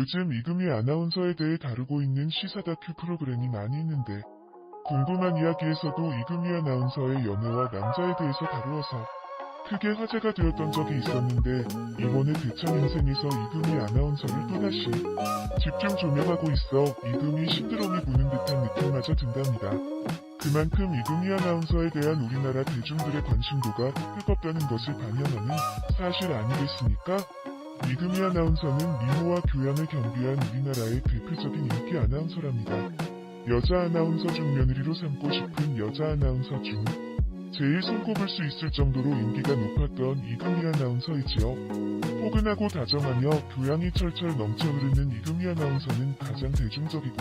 요즘 이금희 아나운서에 대해 다루고 있는 시사 다큐 프로그램이 많이 있는데 궁금한 이야기에서도 이금희 아나운서의 연애와 남자에 대해서 다루어서 크게 화제가 되었던 적이 있었는데 이번에 대천 인생에서 이금희 아나운서를 또다시 집중 조명하고 있어 이금희 신드롬이 부는 듯한 느낌마저 든답니다. 그만큼 이금희 아나운서에 대한 우리나라 대중들의 관심도가 뜨겁다는 것을 반영하는 사실 아니겠습니까? 이금희 아나운서는 미모와 교양을 겸비한 우리나라의 대표적인 인기 아나운서랍니다. 여자 아나운서 중 며느리로 삼고 싶은 여자 아나운서 중 제일 손꼽을 수 있을 정도로 인기가 높았던 이금희 아나운서이지요. 포근하고 다정하며 교양이 철철 넘쳐 흐르는 이금희 아나운서는 가장 대중적이고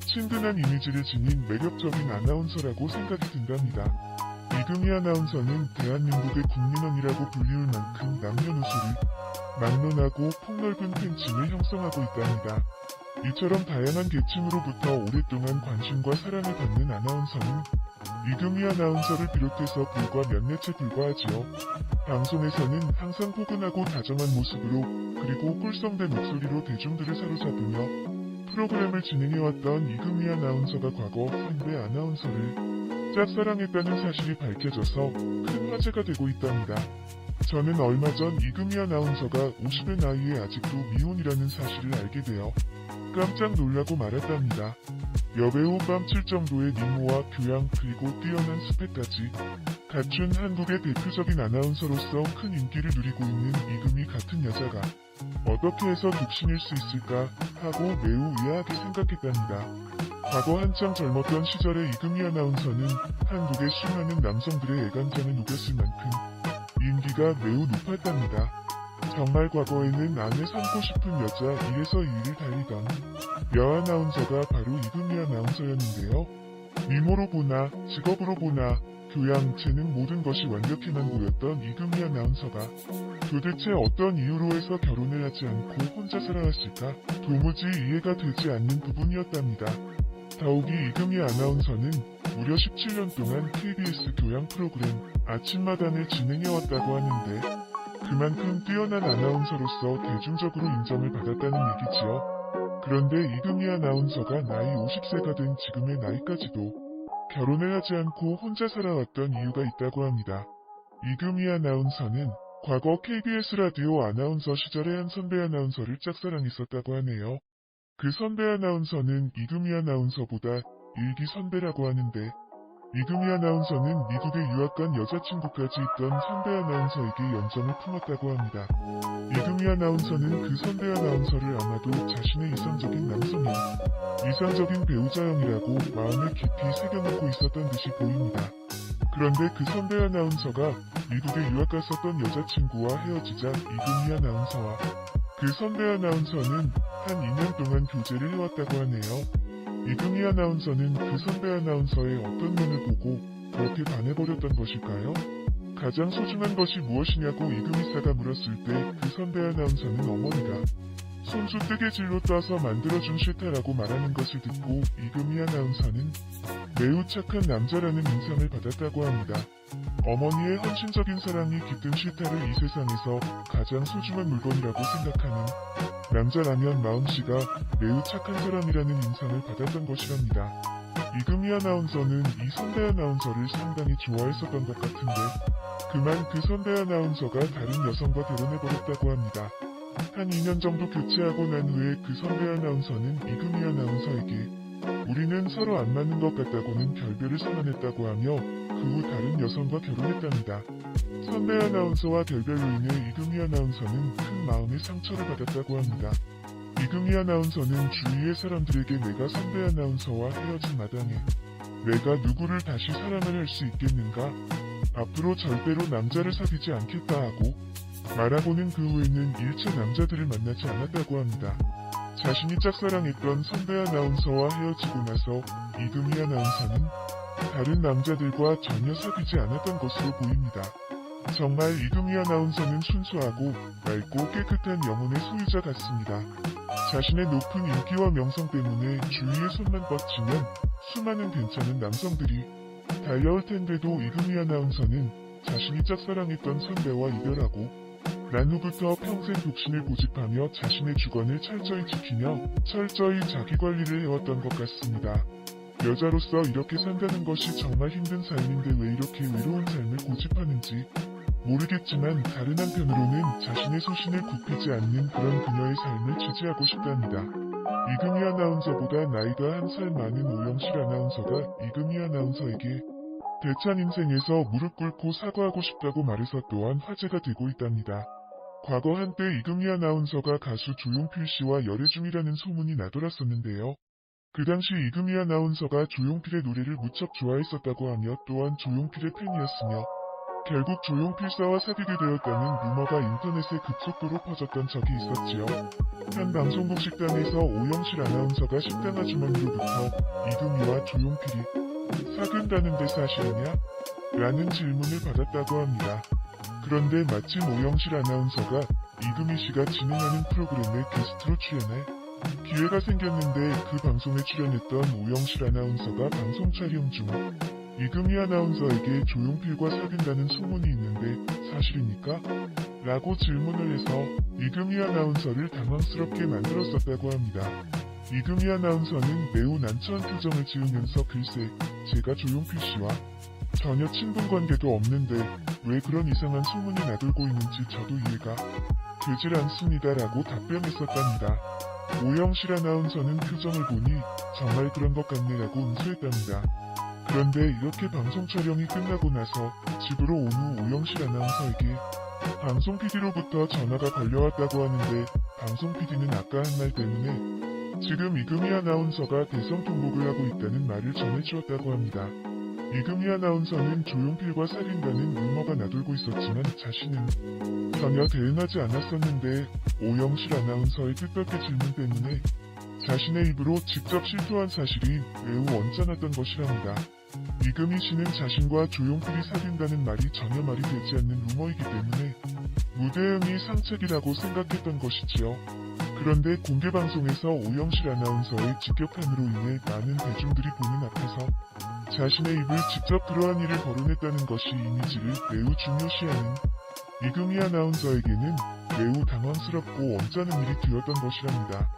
친근한 이미지를 지닌 매력적인 아나운서라고 생각이 든답니다. 이금희 아나운서는 대한민국의 국민언니라고 불리울 만큼 남녀노소를 막론하고 폭넓은 팬층을 형성하고 있답니다. 이처럼 다양한 계층으로부터 오랫동안 관심과 사랑을 받는 아나운서는 이금희 아나운서를 비롯해서 불과 몇몇 채 불과하지요. 방송에서는 항상 포근하고 다정한 모습으로 그리고 꿀성된 목소리로 대중들을 사로잡으며 프로그램을 진행해왔던 이금희 아나운서가 과거 선배 아나운서를 짝사랑했다는 사실이 밝혀져서 큰 화제가 되고 있답니다. 저는 얼마 전 이금희 아나운서가 50의 나이에 아직도 미혼이라는 사실을 알게 되어 깜짝 놀라고 말았답니다. 여배우 뺨칠 정도의 미모와 교양 그리고 뛰어난 스펙까지 갖춘 한국의 대표적인 아나운서로서 큰 인기를 누리고 있는 이금희 같은 여자가 어떻게 해서 독신일 수 있을까 하고 매우 의아하게 생각했답니다. 과거 한창 젊었던 시절의 이금희 아나운서는 한국의 수많은 남성들의 애간장을 녹였을 만큼 인기가 매우 높았답니다. 정말 과거에는 아내 삼고 싶은 여자 1에서 2위를 달리던 여아나운서가 바로 이금희 아나운서였는데요. 미모로 보나 직업으로 보나 교양, 재능 모든 것이 완벽해만 보였던 이금희 아나운서가 도대체 어떤 이유로 해서 결혼을 하지 않고 혼자 살아왔을까 도무지 이해가 되지 않는 부분이었답니다. 더욱이 이금희 아나운서는 무려 17년 동안 KBS 교양 프로그램 아침마당을 진행해왔다고 하는데 그만큼 뛰어난 아나운서로서 대중적으로 인정을 받았다는 얘기지요. 그런데 이금희 아나운서가 나이 50세가 된 지금의 나이까지도 결혼을 하지 않고 혼자 살아왔던 이유가 있다고 합니다. 이금희 아나운서는 과거 KBS 라디오 아나운서 시절의 한 선배 아나운서를 짝사랑했었다고 하네요. 그 선배 아나운서는 이금희 아나운서보다 일기 선배라고 하는데 이금희 아나운서는 미국에 유학 간 여자친구까지 있던 선배 아나운서에게 연정을 품었다고 합니다. 이금희 아나운서는 그 선배 아나운서를 아마도 자신의 이상적인 남성형, 이상적인 배우자형이라고 마음에 깊이 새겨놓고 있었던 듯이 보입니다. 그런데 그 선배 아나운서가 미국에 유학 갔었던 여자친구와 헤어지자 이금희 아나운서와 그 선배 아나운서는 한 2년 동안 교제를 해왔다고 하네요. 이금희 아나운서는 그 선배 아나운서의 어떤 면을 보고 그렇게 반해버렸던 것일까요? 가장 소중한 것이 무엇이냐고 이금희씨가 물었을 때 그 선배 아나운서는 어머니가 손수 뜨개질로 떠서 만들어준 싫다라고 말하는 것을 듣고 이금희 아나운서는 매우 착한 남자라는 인상을 받았다고 합니다. 어머니의 헌신적인 사랑이 깃든 싫다를 이 세상에서 가장 소중한 물건이라고 생각하는 남자라면 마음씨가 매우 착한 사람이라는 인상을 받았던 것이랍니다. 이금희 아나운서는 이 선배 아나운서를 상당히 좋아했었던 것 같은데 그만 그 선배 아나운서가 다른 여성과 결혼해버렸다고 합니다. 한 2년 정도 교체하고 난 후에 그 선배 아나운서는 이금희 아나운서에게 우리는 서로 안 맞는 것 같다고는 결별을 선언했다고 하며 그 후 다른 여성과 결혼했답니다. 선배 아나운서와 결별로 인해 이금희 아나운서는 큰 마음의 상처를 받았다고 합니다. 이금희 아나운서는 주위의 사람들에게 내가 선배 아나운서와 헤어진 마당에 내가 누구를 다시 사랑을 할 수 있겠는가? 앞으로 절대로 남자를 사귀지 않겠다 하고 말하고는 그 후에는 일체 남자들을 만나지 않았다고 합니다. 자신이 짝사랑했던 선배 아나운서와 헤어지고 나서 이금희 아나운서는 다른 남자들과 전혀 사귀지 않았던 것으로 보입니다. 정말 이금희 아나운서는 순수하고 맑고 깨끗한 영혼의 소유자 같습니다. 자신의 높은 인기와 명성 때문에 주위의 손만 뻗치면 수많은 괜찮은 남성들이 달려올 텐데도 이금희 아나운서는 자신이 짝사랑했던 선배와 이별하고 난 후부터 평생 독신을 고집하며 자신의 주관을 철저히 지키며 철저히 자기 관리를 해왔던 것 같습니다. 여자로서 이렇게 산다는 것이 정말 힘든 삶인데 왜 이렇게 외로운 삶을 고집하는지 모르겠지만 다른 한편으로는 자신의 소신을 굽히지 않는 그런 그녀의 삶을 지지하고 싶답니다. 이금희 아나운서보다 나이가 한 살 많은 오영실 아나운서가 이금희 아나운서에게 대찬 인생에서 무릎 꿇고 사과하고 싶다고 말해서 또한 화제가 되고 있답니다. 과거 한때 이금희 아나운서가 가수 조용필 씨와 열애 중이라는 소문이 나돌았었는데요. 그 당시 이금희 아나운서가 조용필의 노래를 무척 좋아했었다고 하며 또한 조용필의 팬이었으며 결국 조용필사와 사귀게 되었다는 루머가 인터넷에 급속도로 퍼졌던 적이 있었지요. 한 방송국 식당에서 오영실 아나운서가 식당 아주머니로부터 이금희와 조용필이 사귄다는데 사실이냐? 라는 질문을 받았다고 합니다. 그런데 마침 오영실 아나운서가 이금희 씨가 진행하는 프로그램에 게스트로 출연할 기회가 생겼는데 그 방송에 출연했던 오영실 아나운서가 방송 촬영 중 이금희 아나운서에게 조용필과 사귄다는 소문이 있는데 사실입니까? 라고 질문을 해서 이금희 아나운서를 당황스럽게 만들었었다고 합니다. 이금희 아나운서는 매우 난처한 표정을 지으면서 글쎄 제가 조용필 씨와 전혀 친분관계도 없는데 왜 그런 이상한 소문이 나돌고 있는지 저도 이해가 되질 않습니다 라고 답변했었답니다. 오영실 아나운서는 표정을 보니 정말 그런 것 같네라고 응수했답니다. 그런데 이렇게 방송 촬영이 끝나고 나서 집으로 온 후 오영실 아나운서에게 방송 PD로부터 전화가 걸려왔다고 하는데 방송 PD는 아까 한 말 때문에 지금 이금희 아나운서가 대성 통곡을 하고 있다는 말을 전해주었다고 합니다. 이금희 아나운서는 조용필과 사귄다는 루머가 나돌고 있었지만 자신은 전혀 대응하지 않았었는데 오영실 아나운서의 뜻밖의 질문 때문에 자신의 입으로 직접 실토한 사실이 매우 언짢았던 것이랍니다. 이금희 씨는 자신과 조용필이 사귄다는 말이 전혀 말이 되지 않는 루머이기 때문에 무대응이 상책이라고 생각했던 것이지요. 그런데 공개방송에서 오영실 아나운서의 직격탄으로 인해 많은 대중들이 보는 앞에서 자신의 입을 직접 그러한 일을 거론했다는 것이 이미지를 매우 중요시하는 이금희 아나운서에게는 매우 당황스럽고 언짢은 일이 되었던 것이랍니다.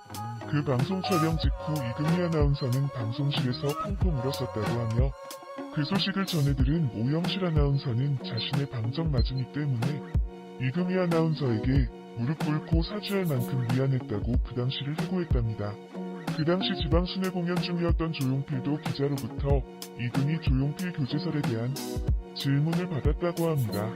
그 방송 촬영 직후 이금희 아나운서는 방송실에서 펑펑 울었었다고 하며 그 소식을 전해들은 오영실 아나운서는 자신의 방정 맞으니 때문에 이금희 아나운서에게 무릎 꿇고 사죄할 만큼 미안했다고 그 당시를 해고했답니다. 그 당시 지방 순회 공연 중이었던 조용필도 기자로부터 이금희 조용필 교제설에 대한 질문을 받았다고 합니다.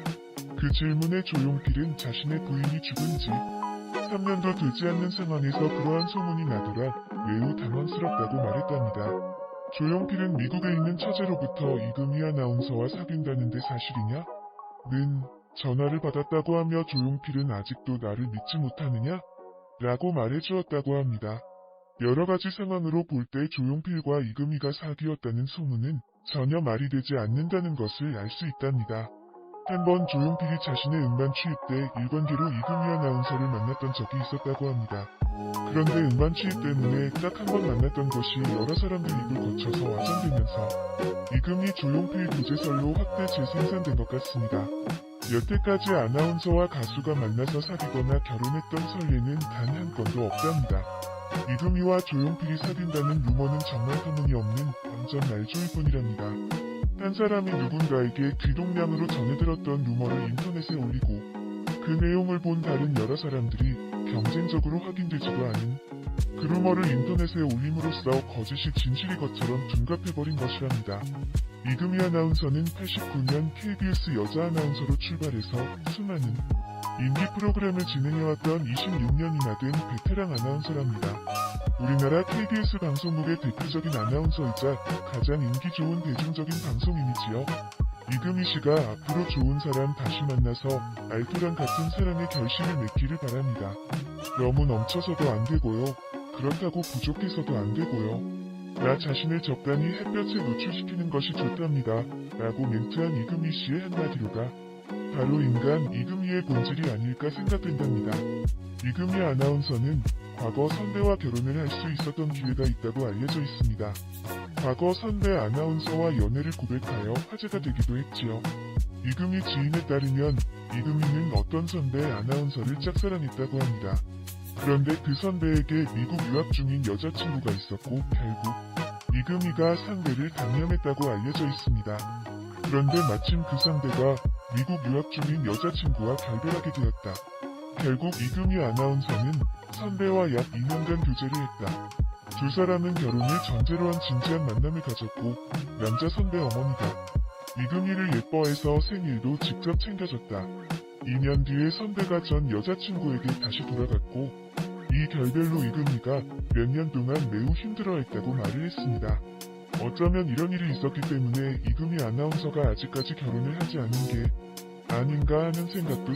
그 질문에 조용필은 자신의 부인이 죽은 지 3년도 되지 않는 상황에서 그러한 소문이 나돌아 매우 당황스럽다고 말했답니다. 조용필은 미국에 있는 처제로부터 이금희 아나운서와 사귄다는데 사실이냐? 는 전화를 받았다고 하며 조용필은 아직도 나를 믿지 못하느냐? 라고 말해주었다고 합니다. 여러가지 상황으로 볼 때 조용필과 이금희가 사귀었다는 소문은 전혀 말이 되지 않는다는 것을 알 수 있답니다. 한번 조용필이 자신의 음반 취입 때 일관계로 이금희 아나운서를 만났던 적이 있었다고 합니다. 그런데 음반 취입 때문에 딱 한 번 만났던 것이 여러 사람들 입을 거쳐서 와전되면서 이금희 조용필 교제설로 확대 재생산된 것 같습니다. 여태까지 아나운서와 가수가 만나서 사귀거나 결혼했던 설례는 단 한 건도 없답니다. 이금희와 조용필이 사귄다는 루머는 정말 터무니없는 완전 날조일 뿐이랍니다. 한 사람이 누군가에게 귀동냥으로 전해들었던 루머를 인터넷에 올리고 그 내용을 본 다른 여러 사람들이 경쟁적으로 확인되지도 않은 그 루머를 인터넷에 올림으로써 거짓이 진실이 것처럼 둔갑해버린 것이랍니다. 이금희 아나운서는 89년 KBS 여자 아나운서로 출발해서 수많은 인기 프로그램을 진행해왔던 26년이나 된 베테랑 아나운서랍니다. 우리나라 KBS 방송국의 대표적인 아나운서이자 가장 인기 좋은 대중적인 방송인이지요. 이금희 씨가 앞으로 좋은 사람 다시 만나서 알토란 같은 사랑의 결실을 맺기를 바랍니다. 너무 넘쳐서도 안 되고요. 그렇다고 부족해서도 안 되고요. 나 자신을 적당히 햇볕에 노출시키는 것이 좋답니다. 라고 멘트한 이금희 씨의 한마디로가 바로 인간 이금희의 본질이 아닐까 생각된답니다. 이금희 아나운서는 과거 선배와 결혼을 할 수 있었던 기회가 있다고 알려져 있습니다. 과거 선배 아나운서와 연애를 고백하여 화제가 되기도 했지요. 이금희 지인에 따르면 이금희는 어떤 선배 아나운서를 짝사랑했다고 합니다. 그런데 그 선배에게 미국 유학 중인 여자친구가 있었고 결국 이금희가 상대를 강령했다고 알려져 있습니다. 그런데 마침 그 상대가 미국 유학 중인 여자친구와 결별하게 되었다. 결국 이금희 아나운서는 선배와 약 2년간 교제를 했다. 두 사람은 결혼을 전제로 한 진지한 만남을 가졌고 남자 선배 어머니가 이금희를 예뻐해서 생일도 직접 챙겨줬다. 2년 뒤에 선배가 전 여자친구에게 다시 돌아갔고 이 결별로 이금희가 몇 년 동안 매우 힘들어했다고 말을 했습니다. 어쩌면 이런 일이 있었기 때문에 이금희 아나운서가 아직까지 결혼을 하지 않은 게 아닌가 하는 생각도